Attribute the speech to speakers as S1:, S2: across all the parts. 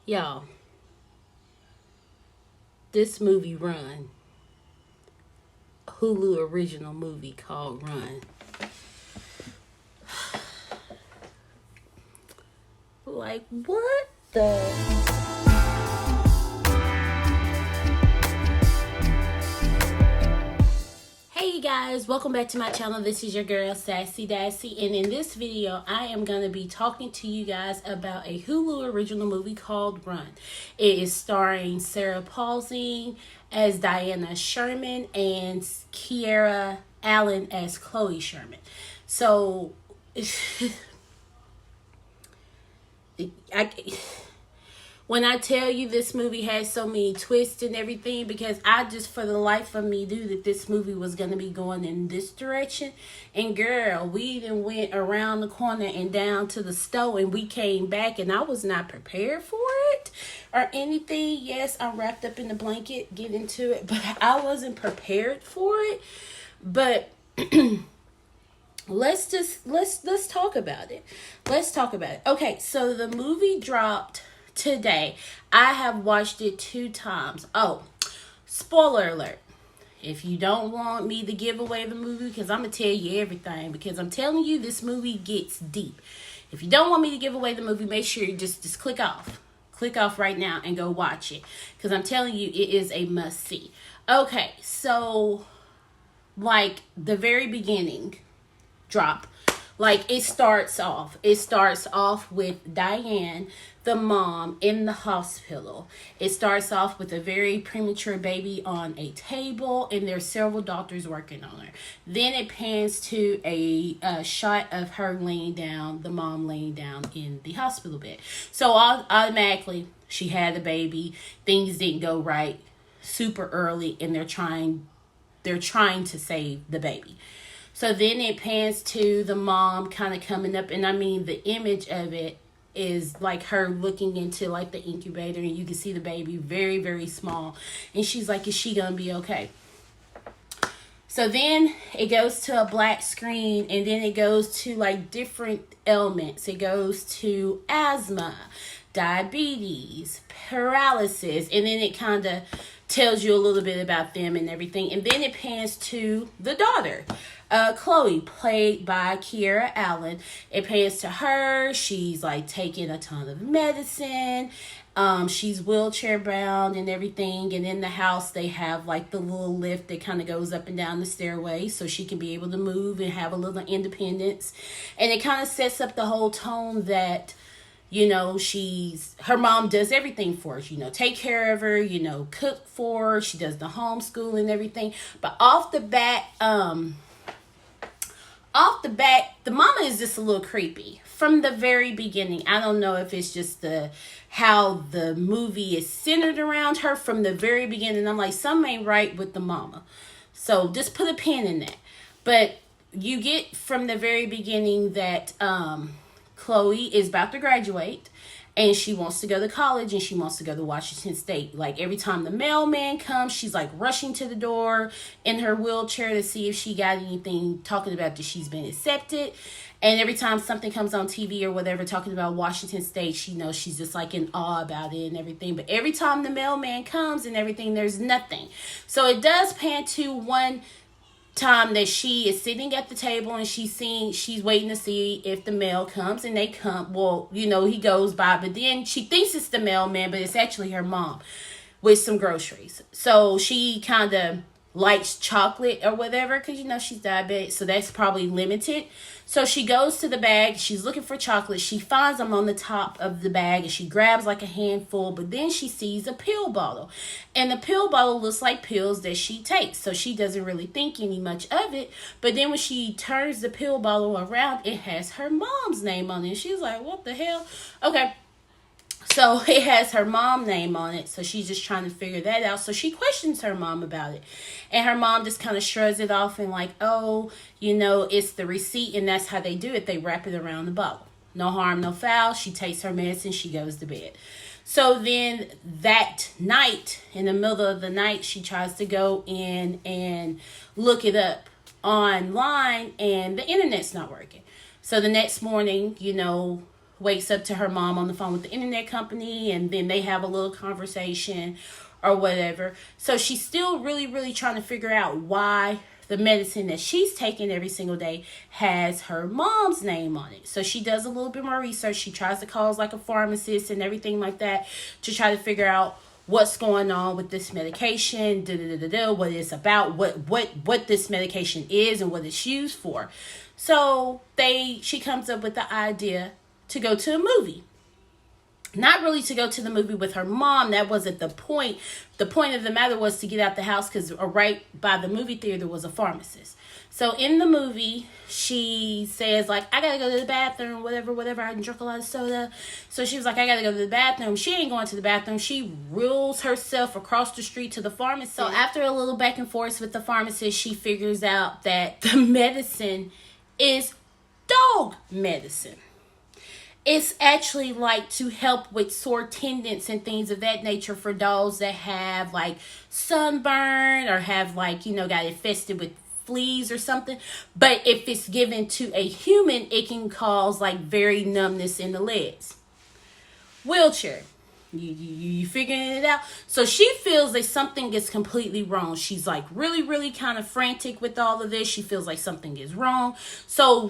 S1: Y'all, this movie Run, Hulu Original Movie called Run. Like, what the... Hey guys, welcome back to my channel. This is your girl Sassy Dassy, and in this video I am going to be talking to you guys about a Hulu original movie called Run. It is starring Sarah Paulson as Diana Sherman and Kiera Allen as Chloe Sherman. So when I tell you this movie has so many twists and everything, because I just for the life of me knew that this movie was going to be going in this direction. And girl, we even went around the corner and down to the store, and we came back and I was not prepared for it or anything. Yes, I'm wrapped up in the blanket, get into it, but I wasn't prepared for it. But let's talk about it. Let's talk about it. Okay, so the movie dropped today. I have watched it 2 times. Oh, spoiler alert. If you don't want me to give away the movie, because I'm going to tell you everything, because I'm telling you this movie gets deep. If you don't want me to give away the movie, make sure you just click off. Click off right now and go watch it, because I'm telling you it is a must see. Okay, so like the very beginning drop, like it starts off with Diane, the mom, in the hospital. It starts off with a very premature baby on a table, and there's several doctors working on her. Then it pans to a shot of her laying down, the mom laying down in the hospital bed. So automatically she had a baby. Things didn't go right super early, and they're trying to save the baby. So then it pans to the mom kind of coming up, and I mean the image of it is like her looking into like the incubator, and you can see the baby very, very small, and she's like, is she gonna be okay? So then it goes to a black screen, and then it goes to like different ailments. It goes to asthma, diabetes, paralysis, and then it kind of tells you a little bit about them and everything. And then it pans to the daughter, Chloe, played by Kiera Allen. It pans to her. She's like taking a ton of medicine. She's wheelchair bound and everything. And in the house, they have like the little lift that kind of goes up and down the stairway, so she can be able to move and have a little independence. And it kind of sets up the whole tone that, you know, her mom does everything for her, you know, take care of her, you know, cook for her. She does the homeschool and everything. But off the bat, the mama is just a little creepy from the very beginning. I don't know if it's just how the movie is centered around her from the very beginning. I'm like, something ain't right with the mama. So just put a pin in that. But you get from the very beginning that Chloe is about to graduate, and she wants to go to college, and she wants to go to Washington State. Like every time the mailman comes, she's like rushing to the door in her wheelchair to see if she got anything talking about that she's been accepted. And every time something comes on TV or whatever talking about Washington State, she knows she's just like in awe about it and everything. But every time the mailman comes and everything, there's nothing. So it does pan to one time that she is sitting at the table, and she's waiting to see if the mail comes, and they come. Well, you know, he goes by, but then she thinks it's the mailman, but it's actually her mom with some groceries. So she kind of likes chocolate or whatever, because you know she's diabetic, so that's probably limited. So she goes to the bag, she's looking for chocolate. She finds them on the top of the bag, and she grabs like a handful, but then she sees a pill bottle, and the pill bottle looks like pills that she takes, so she doesn't really think any much of it. But then when she turns the pill bottle around, it has her mom's name on it. She's like, what the hell? Okay, so it has her mom's name on it, so she's just trying to figure that out. So she questions her mom about it, and her mom just kind of shrugs it off and like, oh, you know, it's the receipt, and that's how they do it. They wrap it around the bottle. No harm, no foul. She takes her medicine, she goes to bed. So then that night, in the middle of the night, she tries to go in and look it up online, and the internet's not working. So the next morning, you know, wakes up to her mom on the phone with the internet company, and then they have a little conversation or whatever. So she's still really, really trying to figure out why the medicine that she's taking every single day has her mom's name on it. So she does a little bit more research. She tries to call like a pharmacist and everything like that to try to figure out what's going on with this medication, what it's about, what this medication is and what it's used for. So she comes up with the idea to go to a movie. Not really to go to the movie with her mom. That wasn't the point. The point of the matter was to get out the house, because right by the movie theater was a pharmacist. So in the movie, she says, like, I gotta go to the bathroom, whatever. I drunk a lot of soda. So she was like, I gotta go to the bathroom. She ain't going to the bathroom. She wheels herself across the street to the pharmacy. So after a little back and forth with the pharmacist, she figures out that the medicine is dog medicine. It's actually like to help with sore tendons and things of that nature for dogs that have like sunburn or have like, got infested with fleas or something. But if it's given to a human, it can cause like very numbness in the legs. Wheelchair. You figuring it out? So she feels that something is completely wrong. She's like really, really kind of frantic with all of this. She feels like something is wrong. So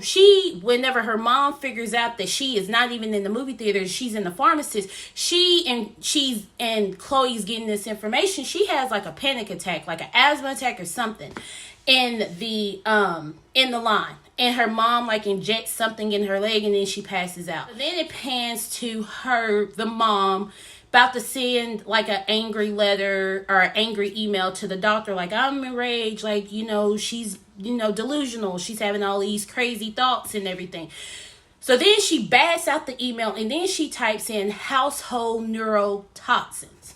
S1: whenever her mom figures out that she is not even in the movie theater, she's in the pharmacist, and Chloe's getting this information, she has like a panic attack, like an asthma attack or something in the line. And her mom like injects something in her leg, and then she passes out. Then it pans to the mom, about to send like an angry letter or an angry email to the doctor, like, I'm enraged, like, she's, delusional. She's having all these crazy thoughts and everything. So then she bats out the email, and then she types in household neurotoxins.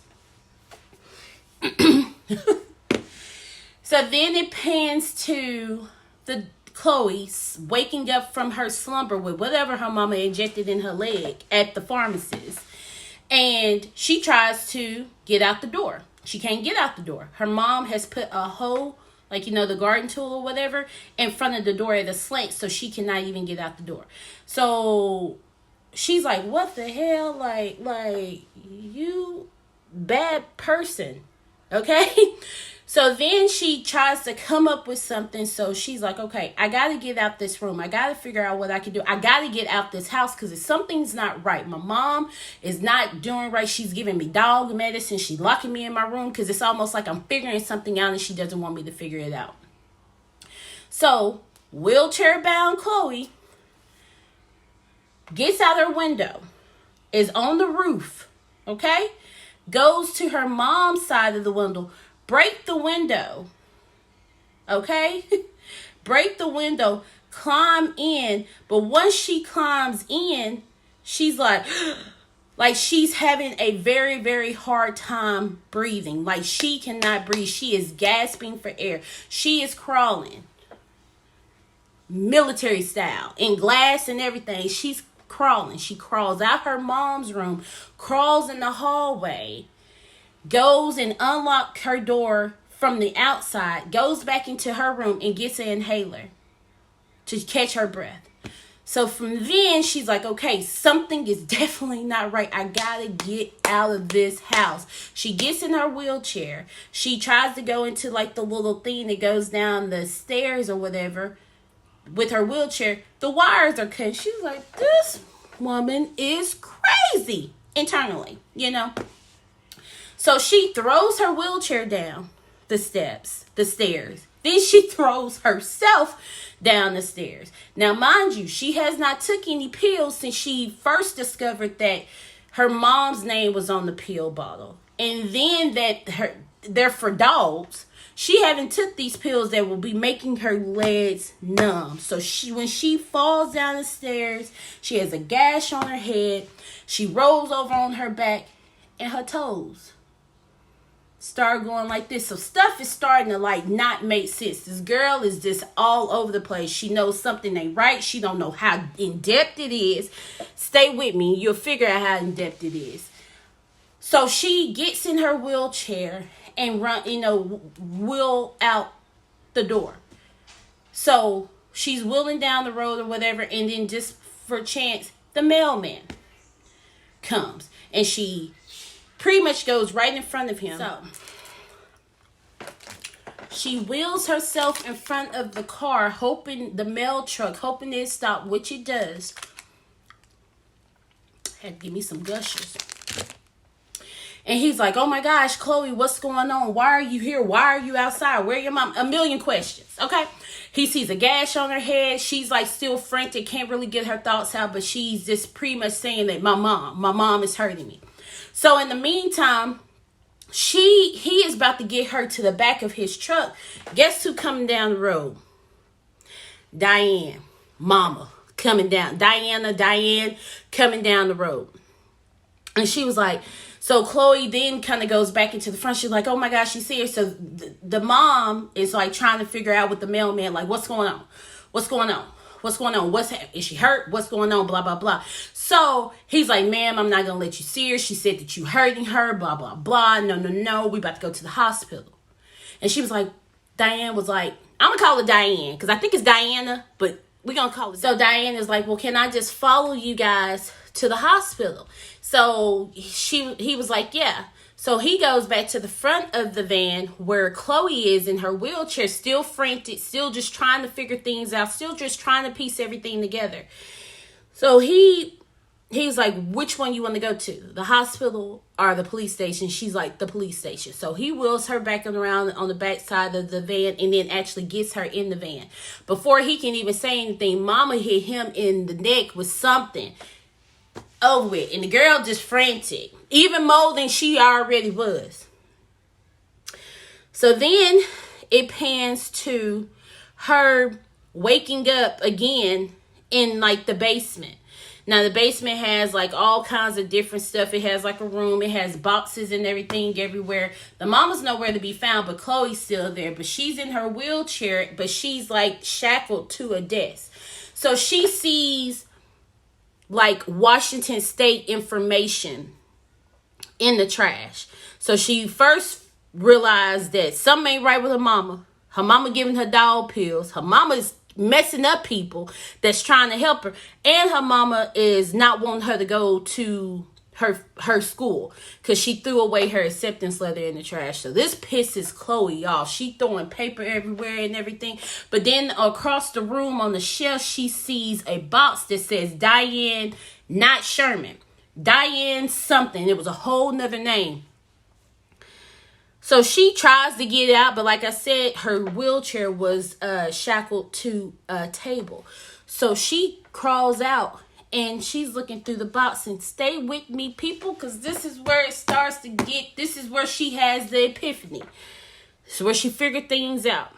S1: So then it pans to the Chloe waking up from her slumber with whatever her mama injected in her leg at the pharmacist. And she tries to get out the door. She can't get out the door. Her mom has put a hoe, like, the garden tool or whatever, in front of the door at a slant, so she cannot even get out the door. So she's like, what the hell? Like, you bad person. Okay? So then she tries to come up with something. So she's like, okay, I got to get out this room. I got to figure out what I can do. I got to get out this house because something's not right. My mom is not doing right. She's giving me dog medicine. She's locking me in my room because it's almost like I'm figuring something out and she doesn't want me to figure it out. So wheelchair-bound Chloe gets out her window, is on the roof, okay? Goes to her mom's side of the window, break the window, okay? Break the window, climb in. But once she climbs in, she's like she's having a very, very hard time breathing. Like she cannot breathe. She is gasping for air. She is crawling. Military style, in glass and everything. She's crawling. She crawls out her mom's room, crawls in the hallway, goes and unlocks her door from the outside, goes back into her room and gets an inhaler to catch her breath. So from then, she's like, okay, something is definitely not right. I gotta get out of this house. She gets in her wheelchair. She tries to go into like the little thing that goes down the stairs or whatever with her wheelchair. The wires are cut. She's like, this woman is crazy internally, So she throws her wheelchair down the stairs. Then she throws herself down the stairs. Now, mind you, she has not took any pills since she first discovered that her mom's name was on the pill bottle. And then that they're for dogs. She haven't took these pills that will be making her legs numb. So when she falls down the stairs, she has a gash on her head. She rolls over on her back and her toes start going like this. So stuff is starting to like not make sense. This girl is just all over the place. She knows something ain't right. She don't know how in depth it is. Stay with me. You'll figure out how in depth it is. So she gets in her wheelchair and wheel out the door. So she's wheeling down the road or whatever, and then just for chance the mailman comes, and she pretty much goes right in front of him. So she wheels herself in front of the car, hoping the mail truck, hoping it stops, which it does. Had to give me some gushers. And he's like, oh my gosh, Chloe, what's going on? Why are you here? Why are you outside? Where your mom? A million questions. Okay. He sees a gash on her head. She's like still frantic, can't really get her thoughts out, but she's just pretty much saying that my mom is hurting me. So in the meantime, he is about to get her to the back of his truck. Guess who coming down the road? Diane, mama, coming down. Diane coming down the road. And she was like, so Chloe then kind of goes back into the front. She's like, oh my gosh, she's here. So the mom is like trying to figure out with the mailman, like, what's going on? What's going on? What's going on? Is she hurt? What's going on? Blah, blah, blah. So he's like, ma'am, I'm not going to let you see her. She said that you hurting her, blah, blah, blah. No. We about to go to the hospital. And she was like, Diane was like, I'm going to call her Diane because I think it's Diana, but we're going to call it. So Diane is like, well, can I just follow you guys to the hospital? So he was like, yeah. So he goes back to the front of the van where Chloe is in her wheelchair, still frantic, still just trying to figure things out, still just trying to piece everything together. So he's like, which one you want to go to, the hospital or the police station? She's like, the police station. So he wheels her back and around on the back side of the van and then actually gets her in the van. Before he can even say anything, mama hit him in the neck with something. Over it. And the girl just frantic. Even more than she already was. So then it pans to her waking up again in like the basement. Now the basement has like all kinds of different stuff. It has like a room. It has boxes and everything everywhere. The mama's nowhere to be found, but Chloe's still there. But she's in her wheelchair, but she's like shackled to a desk. So she sees like Washington State information in the trash. So she first realized that something ain't right with her mama. Her mama giving her dog pills. Her mama is messing up people that's trying to help her. And her mama is not wanting her to go to her school because she threw away her acceptance letter in the trash. So this pisses Chloe off. She throwing paper everywhere and everything. But then across the room on the shelf, she sees a box that says Diane, not Sherman. Diane something. It was a whole nother name. So she tries to get out, but like I said, her wheelchair was shackled to a table. So she crawls out and she's looking through the box, and stay with me, people, because this is where it starts to get, this is where she has the epiphany. This is where she figured things out.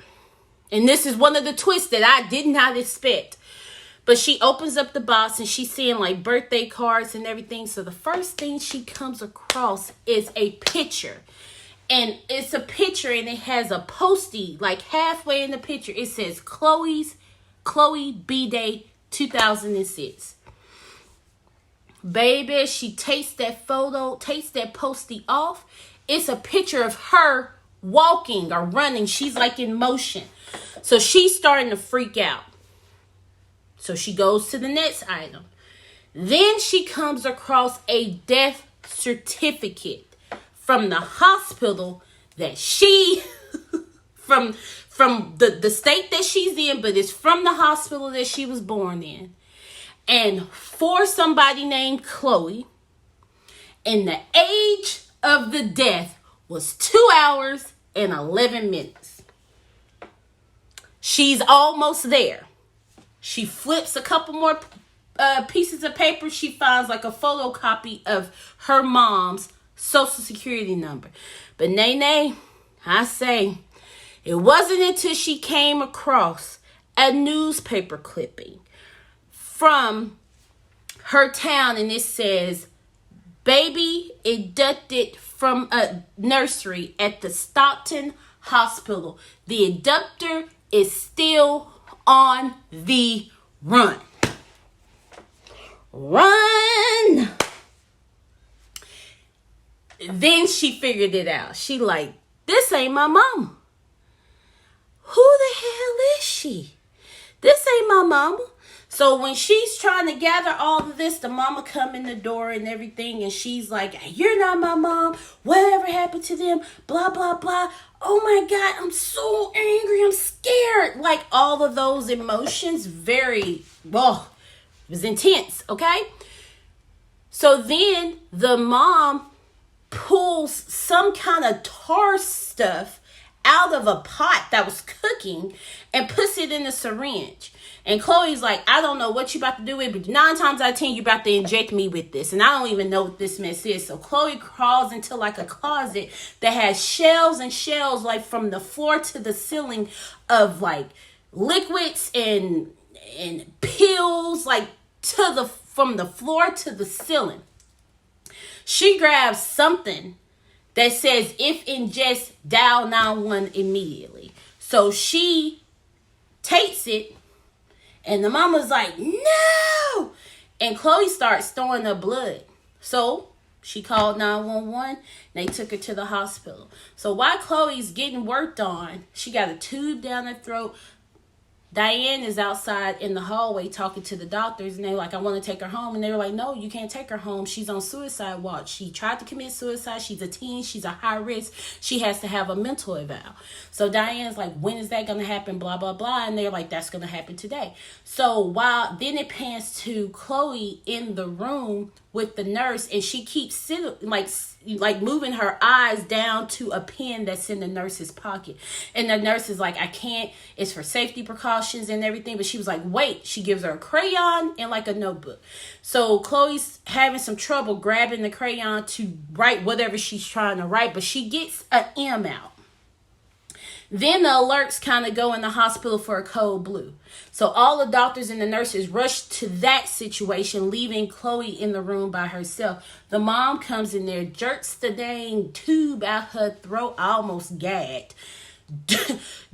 S1: And this is one of the twists that I did not expect. But she opens up the box and she's seeing like birthday cards and everything. So the first thing she comes across is a picture. And it's a picture and it has a postie like halfway in the picture. It says Chloe B-Day 2006. Baby, she takes that photo, takes that postie off. It's a picture of her walking or running. She's like in motion. So she's starting to freak out. So she goes to the next item. Then she comes across a death certificate from the hospital that she, from the state that she's in, but it's from the hospital that she was born in. And for somebody named Chloe. And the age of the death was 2 hours and 11 minutes. She's almost there. She flips a couple more pieces of paper. She finds like a photocopy of her mom's social security number. But nay, I say, it wasn't until she came across a newspaper clipping from her town, and it says, baby abducted from a nursery at the Stockton Hospital. The abductor is still on the run. Run! Then she figured it out. She like, this ain't my mama. Who the hell is she? This ain't my mama. So when she's trying to gather all of this, the mama come in the door and everything, and she's like, "You're not my mom. Whatever happened to them? Blah, blah, blah. Oh my God, I'm so angry. I'm scared." Like all of those emotions, it was intense, okay? So then the mom pulls some kind of tar stuff out of a pot that was cooking and puts it in a syringe. And Chloe's like, "I don't know what you about to do with it, but 9 times out of 10, you about to inject me with this. And I don't even know what this mess is." So Chloe crawls into like a closet that has shelves and shelves, like from the floor to the ceiling, of like liquids and pills, like from the floor to the ceiling. She grabs something that says, "If ingest, dial 911 immediately." So she takes it, and the mama's like, "No!" And Chloe starts throwing up blood. So she called 911. They took her to the hospital. So while Chloe's getting worked on, she got a tube down her throat. Diane is outside in the hallway talking to the doctors, and they're like, "I want to take her home." And they were like, "No, you can't take her home. She's on suicide watch. She tried to commit suicide. She's a teen. She's a high risk. She has to have a mental eval." So Diane's like, "When is that going to happen? Blah, blah, blah." And they're like, "That's going to happen today." So then it pans to Chloe in the room with the nurse, and she keeps sitting like moving her eyes down to a pen that's in the nurse's pocket. And the nurse is like, "I can't, it's for safety precautions and everything." But she was like, "Wait." She gives her a crayon and like a notebook. So Chloe's having some trouble grabbing the crayon to write whatever she's trying to write, but she gets an M out. Then the alerts kind of go in the hospital for a code blue. So all the doctors and the nurses rush to that situation, leaving Chloe in the room by herself. The mom comes in there, jerks the dang tube out her throat. I almost gagged.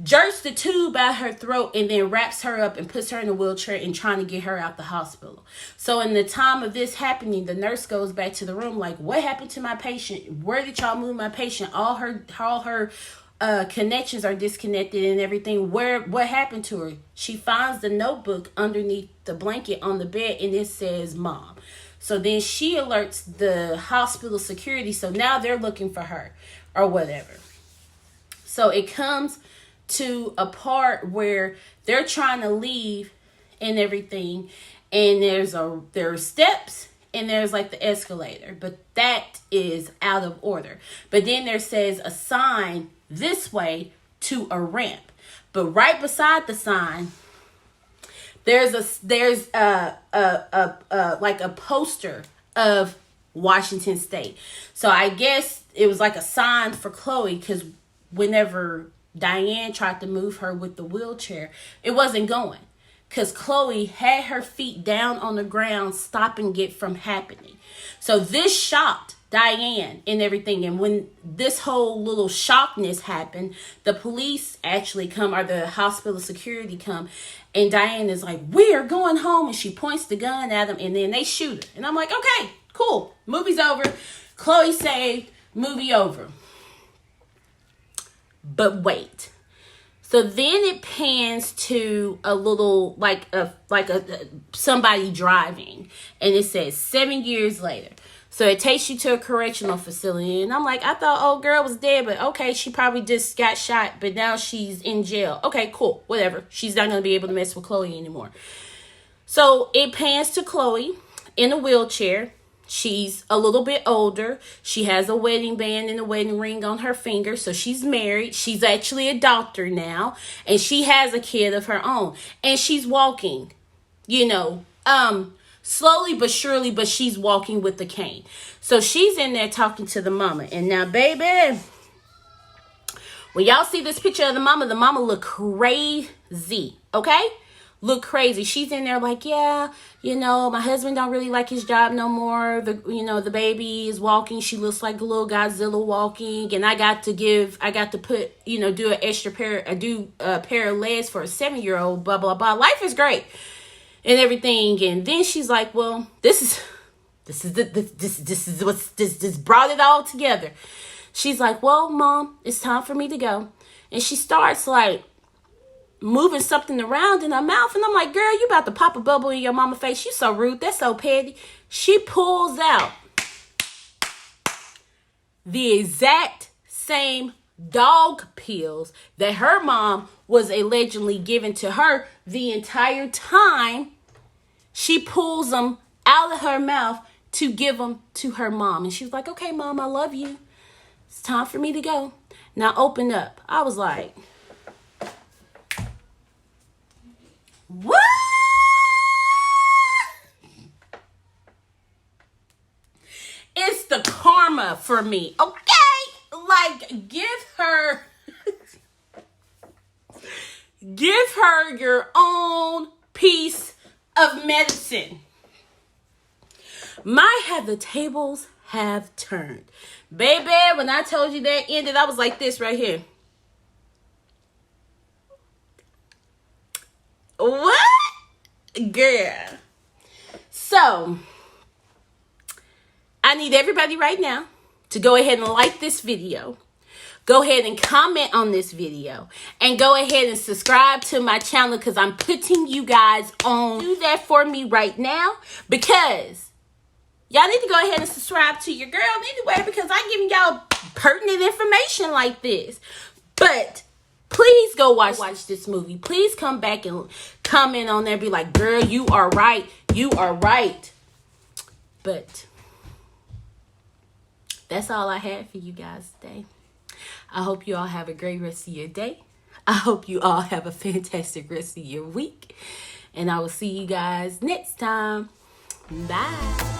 S1: Jerks the tube out her throat and then wraps her up and puts her in a wheelchair and trying to get her out the hospital. So in the time of this happening, the nurse goes back to the room like, "What happened to my patient? Where did y'all move my patient? All her connections are disconnected and everything. What happened to her?" She finds the notebook underneath the blanket on the bed, and it says "Mom." So then she alerts the hospital security. So now they're looking for her or whatever. So it comes to a part where they're trying to leave and everything, and there are steps and there's like the escalator, but that is out of order. But then there says a sign this way to a ramp, but right beside the sign there's like a poster of Washington State. So I guess it was like a sign for Chloe, because whenever Diane tried to move her with the wheelchair, it wasn't going, because Chloe had her feet down on the ground, stopping it from happening. So this shocked Diane and everything. And when this whole little shockness happened, the police actually come, or the hospital security come, and Diane is like, "We are going home." And she points the gun at them, and then they shoot her. And I'm like, okay, cool. Movie's over. Chloe saved. Movie over. But wait. So then it pans to a little, like somebody driving, and it says 7 years later. So it takes you to a correctional facility, and I'm like, I thought old girl was dead, but okay, she probably just got shot, but now she's in jail. Okay, cool, whatever. She's not going to be able to mess with Chloe anymore. So it pans to Chloe in a wheelchair. She's a little bit older. She has a wedding band and a wedding ring on her finger. So she's married. She's actually a doctor now. And she has a kid of her own. And she's walking, slowly but surely, but she's walking with the cane. So she's in there talking to the mama. And now, baby, when y'all see this picture of the mama look crazy, okay? Look crazy. She's in there like, yeah, my husband don't really like his job no more. The baby is walking. She looks like a little Godzilla walking. And I got to put, do a pair of legs for a 7-year-old, blah, blah, blah. Life is great and everything. And then she's like, well, this brought it all together. She's like, well, Mom, it's time for me to go. And she starts like moving something around in her mouth. And I'm like, girl, you about to pop a bubble in your mama face. You so rude. That's so petty. She pulls out the exact same dog pills that her mom was allegedly giving to her the entire time. She pulls them out of her mouth to give them to her mom. And she was like, okay, mom, I love you. It's time for me to go. Now open up. I was like, what? It's the karma for me, okay? Like, give her your own piece of medicine. The tables have turned. Baby, when I told you that ended, I was like this right here. What? Girl. So, I need everybody right now to go ahead and like this video. Go ahead and comment on this video. And go ahead and subscribe to my channel because I'm putting you guys on. Do that for me right now because y'all need to go ahead and subscribe to your girl anyway because I'm giving y'all pertinent information like this. But please go watch this movie. Please come back and comment on there. Be like, girl, you are right. You are right. But that's all I had for you guys today. I hope you all have a great rest of your day. I hope you all have a fantastic rest of your week. And I will see you guys next time. Bye.